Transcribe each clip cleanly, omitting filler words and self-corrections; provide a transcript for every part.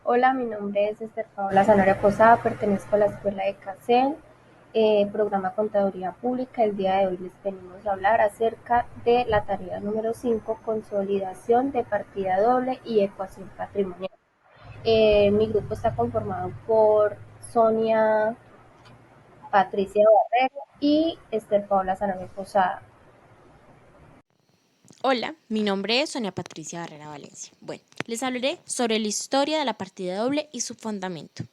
Hola, mi nombre es Esther Paola Zanora Posada, pertenezco a la Escuela de CACEN, programa Contaduría Pública. El día de hoy les venimos a hablar acerca de la tarea número 5, consolidación de partida doble y ecuación patrimonial. Mi grupo está conformado por Sonia Patricia Barrero y Esther Paola Zanora Posada. Hola, mi nombre es Sonia Patricia Barrera Valencia. Bueno, les hablaré sobre la historia de la partida doble y su fundamento.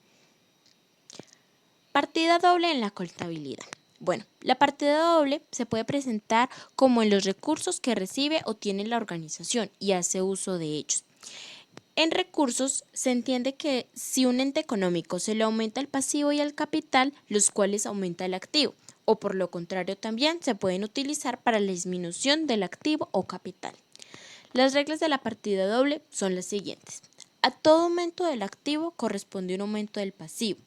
Partida doble en la contabilidad. Bueno, la partida doble se puede presentar como en los recursos que recibe o tiene la organización y hace uso de ellos. En recursos se entiende que si un ente económico se le aumenta el pasivo y el capital, los cuales aumenta el activo, o por lo contrario también se pueden utilizar para la disminución del activo o capital. Las reglas de la partida doble son las siguientes. A todo aumento del activo corresponde un aumento del pasivo,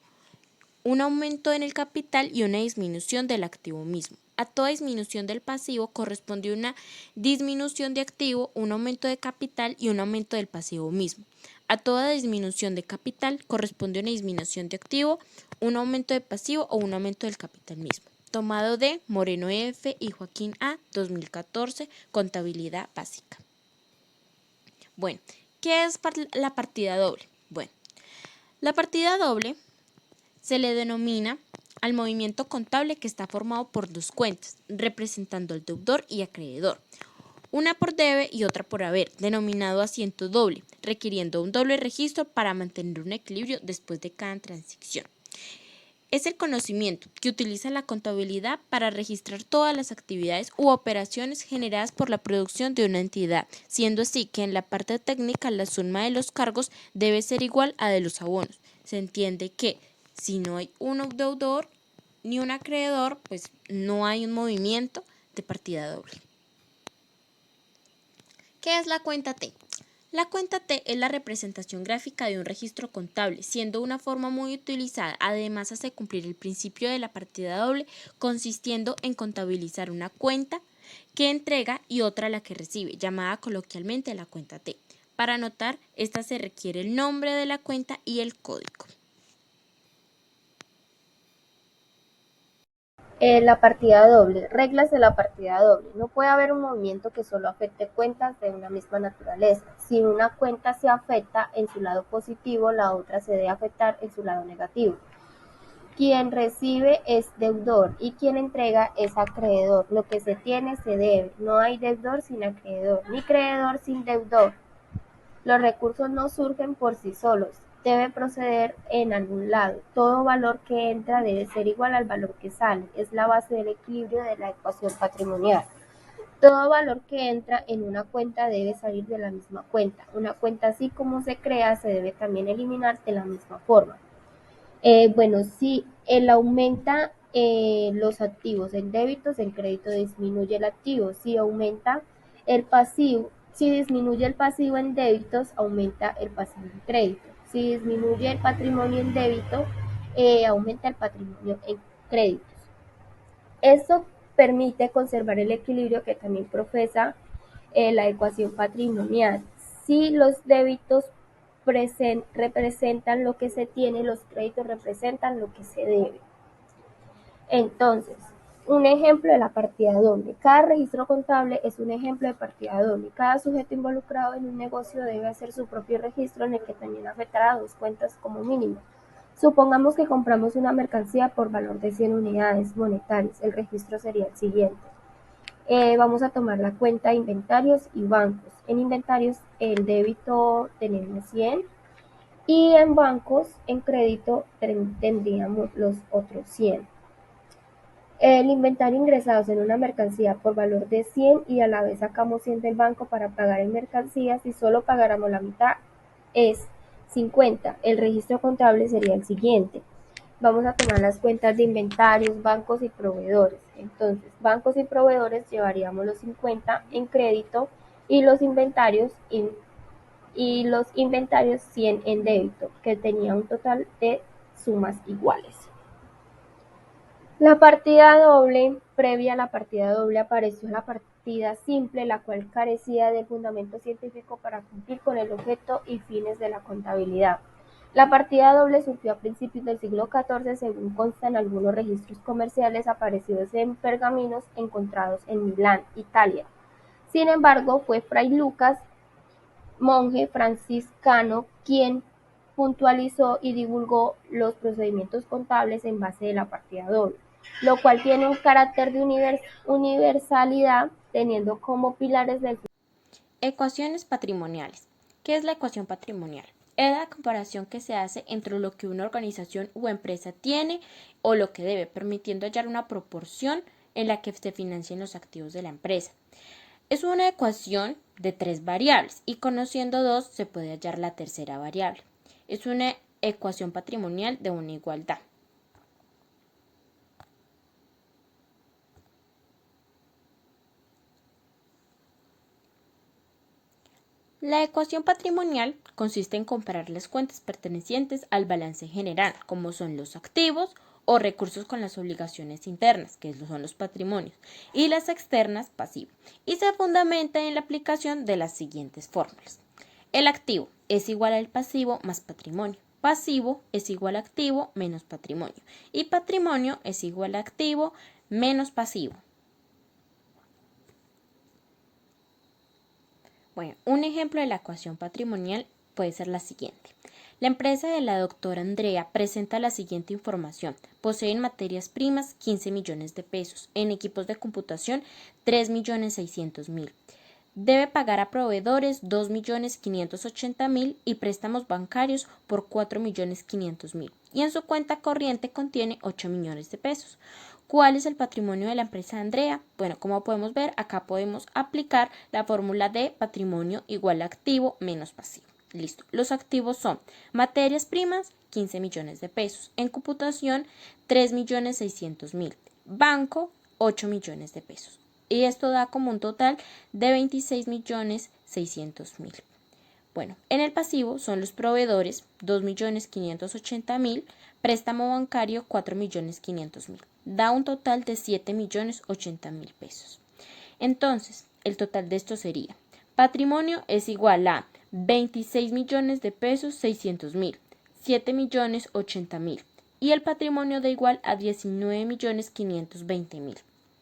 un aumento en el capital y una disminución del activo mismo. A toda disminución del pasivo corresponde una disminución de activo, un aumento de capital y un aumento del pasivo mismo. A toda disminución de capital corresponde una disminución de activo, un aumento de pasivo o un aumento del capital mismo. Tomado de Moreno F. y Joaquín A. 2014, Contabilidad Básica. Bueno, ¿qué es la partida doble? Bueno, la partida doble se le denomina al movimiento contable que está formado por dos cuentas, representando al deudor y acreedor, una por debe y otra por haber, denominado asiento doble, requiriendo un doble registro para mantener un equilibrio después de cada transacción. Es el conocimiento que utiliza la contabilidad para registrar todas las actividades u operaciones generadas por la producción de una entidad, siendo así que en la parte técnica la suma de los cargos debe ser igual a de los abonos. Se entiende que si no hay un deudor ni un acreedor, pues no hay un movimiento de partida doble. ¿Qué es la cuenta T? La cuenta T es la representación gráfica de un registro contable, siendo una forma muy utilizada. Además, hace cumplir el principio de la partida doble, consistiendo en contabilizar una cuenta que entrega y otra la que recibe, llamada coloquialmente la cuenta T. Para anotar, esta se requiere el nombre de la cuenta y el código. La partida doble. Reglas de la partida doble. No puede haber un movimiento que solo afecte cuentas de una misma naturaleza. Si una cuenta se afecta en su lado positivo, la otra se debe afectar en su lado negativo. Quien recibe es deudor y quien entrega es acreedor. Lo que se tiene se debe. No hay deudor sin acreedor, ni creedor sin deudor. Los recursos no surgen por sí solos, debe proceder en algún lado. Todo valor que entra debe ser igual al valor que sale. Es la base del equilibrio de la ecuación patrimonial. Todo valor que entra en una cuenta debe salir de la misma cuenta. Una cuenta así como se crea se debe también eliminar de la misma forma. Si él aumenta los activos en débitos, el crédito disminuye el activo. Si aumenta el pasivo, si disminuye el pasivo en débitos, aumenta el pasivo en crédito. Si disminuye el patrimonio en débito, aumenta el patrimonio en créditos. Esto permite conservar el equilibrio que también profesa la ecuación patrimonial. Si los débitos representan lo que se tiene, los créditos representan lo que se debe. Entonces, un ejemplo de la partida doble. Cada registro contable es un ejemplo de partida doble. Cada sujeto involucrado en un negocio debe hacer su propio registro en el que también afectará a dos cuentas como mínimo. Supongamos que compramos una mercancía por valor de 100 unidades monetarias. El registro sería el siguiente. Vamos a tomar la cuenta de inventarios y bancos. En inventarios el débito tenemos 100 y en bancos, en crédito, tendríamos los otros 100. El inventario ingresados en una mercancía por valor de 100 y a la vez sacamos 100 del banco para pagar en mercancías y solo pagáramos la mitad es 50. El registro contable sería el siguiente. Vamos a tomar las cuentas de inventarios, bancos y proveedores. Entonces, bancos y proveedores llevaríamos los 50 en crédito y los inventarios 100 en débito, que tenía un total de sumas iguales. La partida doble. Previa a la partida doble apareció la partida simple, la cual carecía de fundamento científico para cumplir con el objeto y fines de la contabilidad. La partida doble surgió a principios del siglo XIV, según consta en algunos registros comerciales aparecidos en pergaminos encontrados en Milán, Italia. Sin embargo, fue Fray Lucas, monje franciscano, quien puntualizó y divulgó los procedimientos contables en base de la partida doble, lo cual tiene un carácter de universalidad, teniendo como pilares del Ecuaciones patrimoniales. ¿Qué es la ecuación patrimonial? Es la comparación que se hace entre lo que una organización o empresa tiene o lo que debe, permitiendo hallar una proporción en la que se financien los activos de la empresa. Es una ecuación de 3 variables y conociendo 2 se puede hallar la tercera variable. Es una ecuación patrimonial de una igualdad. La ecuación patrimonial consiste en comparar las cuentas pertenecientes al balance general, como son los activos o recursos, con las obligaciones internas, que son los patrimonios, y las externas, pasivos, y se fundamenta en la aplicación de las siguientes fórmulas. El activo es igual al pasivo más patrimonio. Pasivo es igual a activo menos patrimonio. Y patrimonio es igual a activo menos pasivo. Bueno, un ejemplo de la ecuación patrimonial puede ser la siguiente. La empresa de la doctora Andrea presenta la siguiente información. Posee en materias primas 15 millones de pesos, en equipos de computación 3.600.000. Debe pagar a proveedores 2.580.000 y préstamos bancarios por 4.500.000. Y en su cuenta corriente contiene 8 millones de pesos. ¿Cuál es el patrimonio de la empresa Andrea? Bueno, como podemos ver, acá podemos aplicar la fórmula de patrimonio igual a activo menos pasivo. Listo. Los activos son materias primas, 15 millones de pesos. En computación, 3.600.000. Banco, 8 millones de pesos. Y esto da como un total de 26.600.000. Bueno, en el pasivo son los proveedores, 2.580.000, préstamo bancario, 4.500.000. Da un total de 7.080.000 pesos. Entonces, el total de esto sería, patrimonio es igual a 26 millones de pesos 600.000, 7.080.000, y el patrimonio da igual a 19.520.000.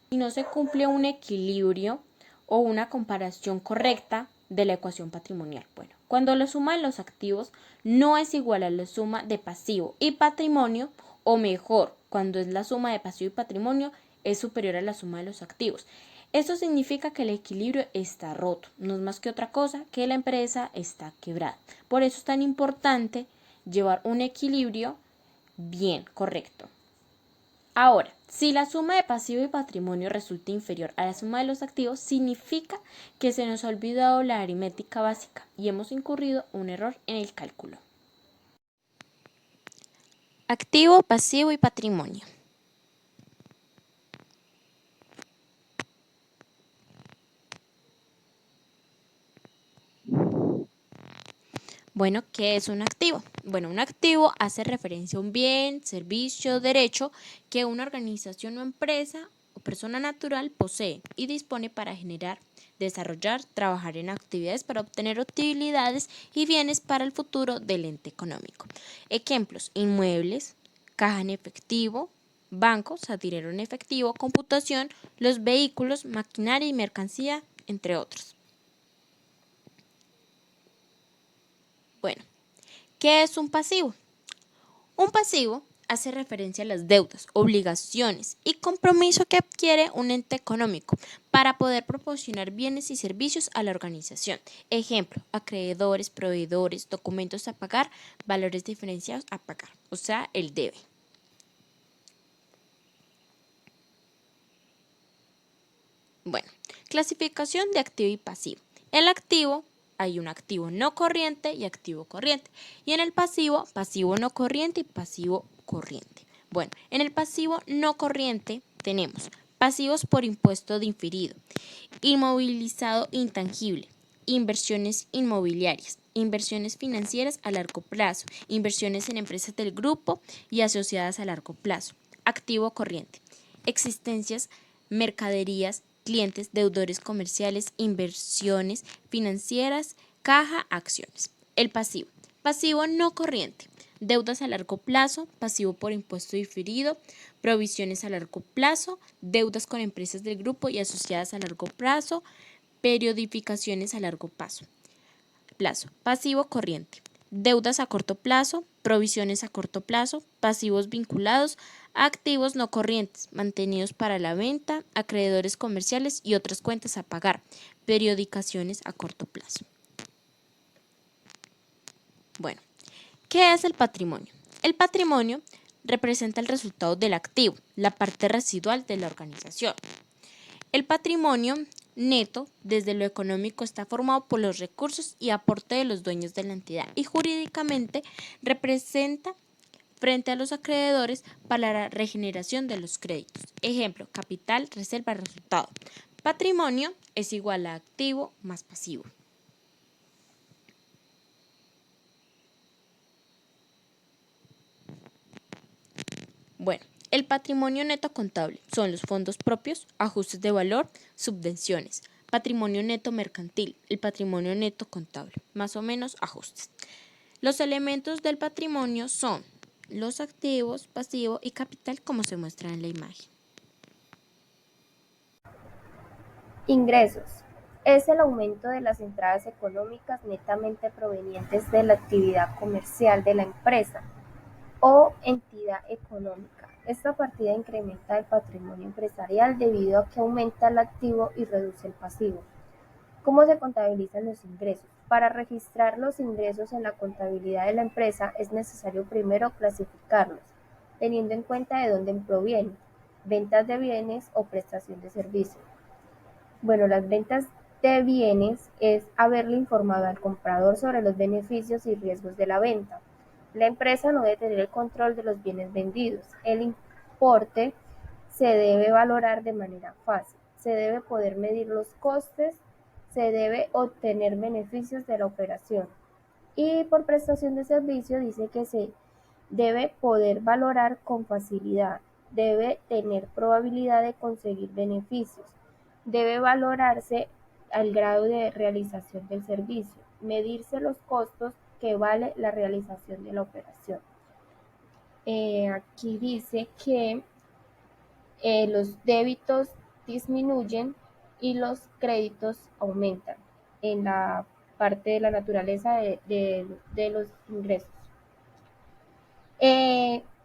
Si no se cumple un equilibrio o una comparación correcta de la ecuación patrimonial. Bueno, cuando la suma de los activos no es igual a la suma de pasivo y patrimonio, o mejor, cuando es la suma de pasivo y patrimonio es superior a la suma de los activos. Esto significa que el equilibrio está roto, no es más que otra cosa que la empresa está quebrada. Por eso es tan importante llevar un equilibrio bien correcto. Ahora, si la suma de pasivo y patrimonio resulta inferior a la suma de los activos, significa que se nos ha olvidado la aritmética básica y hemos incurrido un error en el cálculo. Activo, pasivo y patrimonio. Bueno, ¿qué es un activo? Bueno, un activo hace referencia a un bien, servicio, derecho que una organización o empresa o persona natural posee y dispone para generar, desarrollar, trabajar en actividades para obtener utilidades y bienes para el futuro del ente económico. Ejemplos: inmuebles, caja en efectivo, bancos, dinero en efectivo, computación, los vehículos, maquinaria y mercancía, entre otros. Bueno, ¿qué es un pasivo? Un pasivo hace referencia a las deudas, obligaciones y compromiso que adquiere un ente económico para poder proporcionar bienes y servicios a la organización. Ejemplo: acreedores, proveedores, documentos a pagar, valores diferenciados a pagar, o sea, el debe. Bueno, clasificación de activo y pasivo. El activo, hay un activo no corriente y activo corriente. Y en el pasivo, pasivo no corriente y pasivo corriente. Bueno, en el pasivo no corriente tenemos pasivos por impuesto de inferido, inmovilizado intangible, inversiones inmobiliarias, inversiones financieras a largo plazo, inversiones en empresas del grupo y asociadas a largo plazo. Activo corriente, existencias, mercaderías, clientes, deudores comerciales, inversiones financieras, caja, acciones. El pasivo. Pasivo no corriente. deudas a largo plazo, pasivo por impuesto diferido, provisiones a largo plazo, deudas con empresas del grupo y asociadas a largo plazo, periodificaciones a largo plazo. Pasivo corriente, deudas a corto plazo, provisiones a corto plazo, pasivos vinculados, activos no corrientes, mantenidos para la venta, acreedores comerciales y otras cuentas a pagar, periodificaciones a corto plazo. Bueno, ¿qué es el patrimonio? El patrimonio representa el resultado del activo, la parte residual de la organización. El patrimonio neto, desde lo económico, está formado por los recursos y aporte de los dueños de la entidad y jurídicamente representa frente a los acreedores para la regeneración de los créditos. Ejemplo, capital, reserva, resultado. Patrimonio es igual a activo más pasivo. Bueno, el patrimonio neto contable son los fondos propios, ajustes de valor, subvenciones. Patrimonio neto mercantil, el patrimonio neto contable, más o menos ajustes. Los elementos del patrimonio son los activos, pasivo y capital, como se muestra en la imagen. Ingresos. Es el aumento de las entradas económicas netamente provenientes de la actividad comercial de la empresa o entidad económica. Esta partida incrementa el patrimonio empresarial debido a que aumenta el activo y reduce el pasivo. ¿Cómo se contabilizan los ingresos? Para registrar los ingresos en la contabilidad de la empresa es necesario primero clasificarlos, teniendo en cuenta de dónde provienen, ventas de bienes o prestación de servicios. Bueno, las ventas de bienes es haberle informado al comprador sobre los beneficios y riesgos de la venta. La empresa no debe tener el control de los bienes vendidos. El importe se debe valorar de manera fácil. Se debe poder medir los costes. Se debe obtener beneficios de la operación. Y por prestación de servicio dice que se debe poder valorar con facilidad. Debe tener probabilidad de conseguir beneficios. Debe valorarse al grado de realización del servicio. Medirse los costos que vale la realización de la operación. Aquí dice que los débitos disminuyen y los créditos aumentan en la parte de la naturaleza de los ingresos.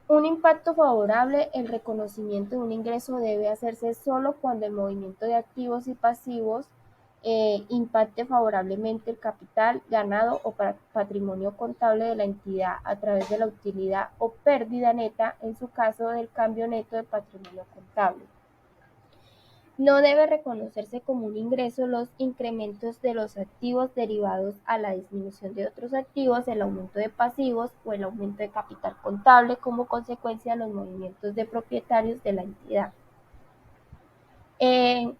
Un impacto favorable, el reconocimiento de un ingreso debe hacerse solo cuando el movimiento de activos y pasivos impacte favorablemente el capital, ganado o patrimonio contable de la entidad a través de la utilidad o pérdida neta, en su caso del cambio neto de patrimonio contable. No debe reconocerse como un ingreso los incrementos de los activos derivados a la disminución de otros activos, el aumento de pasivos o el aumento de capital contable como consecuencia de los movimientos de propietarios de la entidad.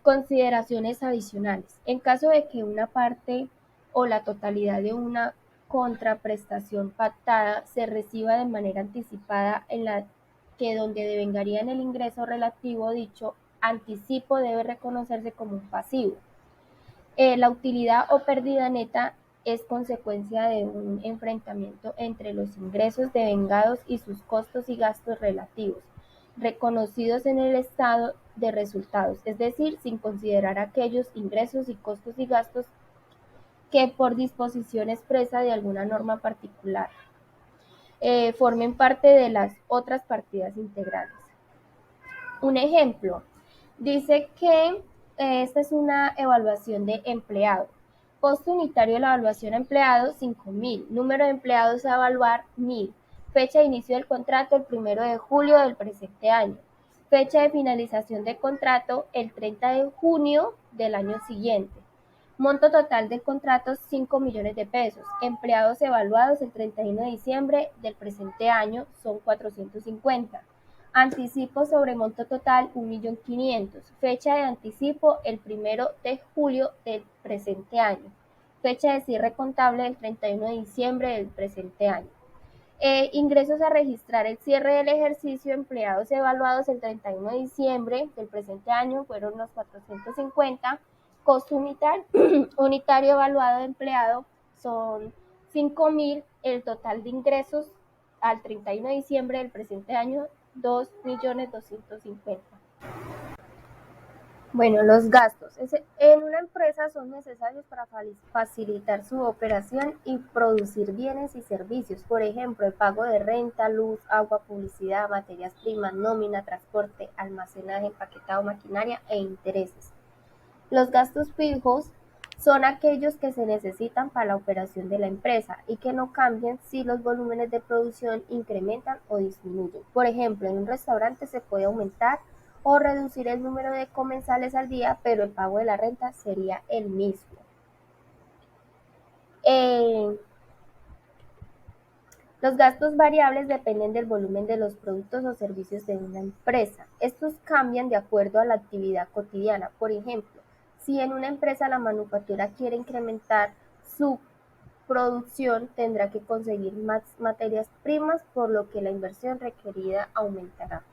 Consideraciones adicionales. En caso de que una parte o la totalidad de una contraprestación pactada se reciba de manera anticipada, en la que donde devengaría en el ingreso relativo dicho anticipo debe reconocerse como un pasivo. La utilidad o pérdida neta es consecuencia de un enfrentamiento entre los ingresos devengados y sus costos y gastos relativos, reconocidos en el estado de resultados, es decir, sin considerar aquellos ingresos y costos y gastos que por disposición expresa de alguna norma particular formen parte de las otras partidas integrales. Un ejemplo, dice que esta es una evaluación de empleado. Costo unitario de la evaluación a empleado, 5.000. Número de empleados a evaluar, 1.000. Fecha de inicio del contrato, el 1 de julio del presente año. Fecha de finalización del contrato, el 30 de junio del año siguiente. Monto total del contrato, 5 millones de pesos. Empleados evaluados el 31 de diciembre del presente año son 450. Anticipo sobre monto total 1.500.000. Fecha de anticipo el 1 de julio del presente año. Fecha de cierre contable el 31 de diciembre del presente año. Ingresos a registrar el cierre del ejercicio, empleados evaluados el 31 de diciembre del presente año fueron los 450. Costo unitario evaluado de empleado son 5.000. El total de ingresos al 31 de diciembre del presente año, 2.250.000. Bueno, los gastos en una empresa son necesarios para facilitar su operación y producir bienes y servicios. Por ejemplo, el pago de renta, luz, agua, publicidad, materias primas, nómina, transporte, almacenaje, empaquetado, maquinaria e intereses. Los gastos fijos son aquellos que se necesitan para la operación de la empresa y que no cambian si los volúmenes de producción incrementan o disminuyen. Por ejemplo, en un restaurante se puede aumentar o reducir el número de comensales al día, pero el pago de la renta sería el mismo. Los gastos variables dependen del volumen de los productos o servicios de una empresa. Estos cambian de acuerdo a la actividad cotidiana. Por ejemplo, si en una empresa la manufactura quiere incrementar su producción, tendrá que conseguir más materias primas, por lo que la inversión requerida aumentará.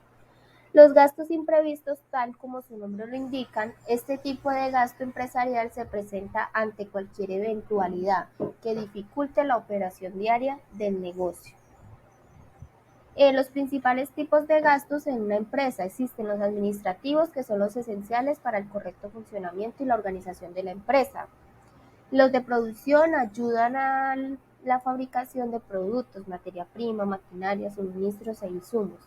Los gastos imprevistos, tal como su nombre lo indican, este tipo de gasto empresarial se presenta ante cualquier eventualidad que dificulte la operación diaria del negocio. Los principales tipos de gastos en una empresa existen los administrativos, que son los esenciales para el correcto funcionamiento y la organización de la empresa. Los de producción ayudan a la fabricación de productos, materia prima, maquinaria, suministros e insumos.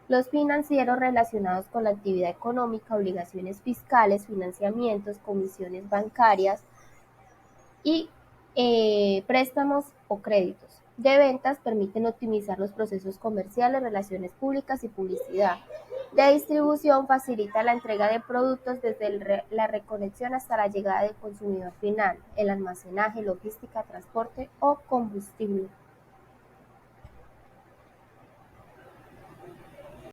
Los financieros, relacionados con la actividad económica, obligaciones fiscales, financiamientos, comisiones bancarias y préstamos o créditos. De ventas, permiten optimizar los procesos comerciales, relaciones públicas y publicidad. De distribución, facilita la entrega de productos desde la reconexión hasta la llegada del consumidor final, el almacenaje, logística, transporte o combustible.